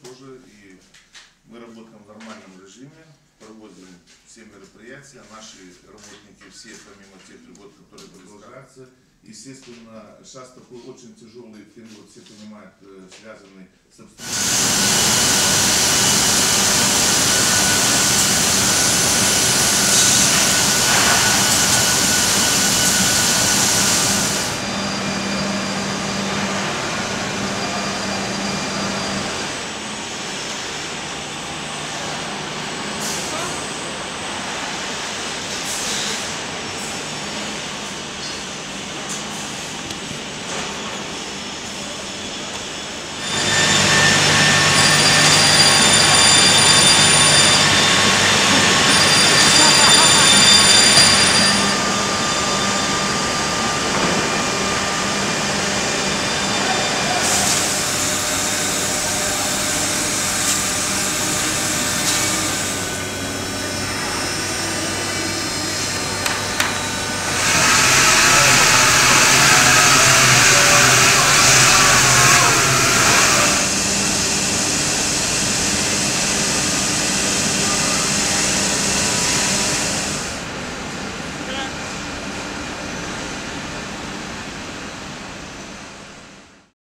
тоже, и мы работаем в нормальном режиме, проводим все мероприятия, наши работники все, помимо тех льгот, которые продолжаются. Естественно, сейчас такой очень тяжелый период, все понимают, связанный с обстановкой.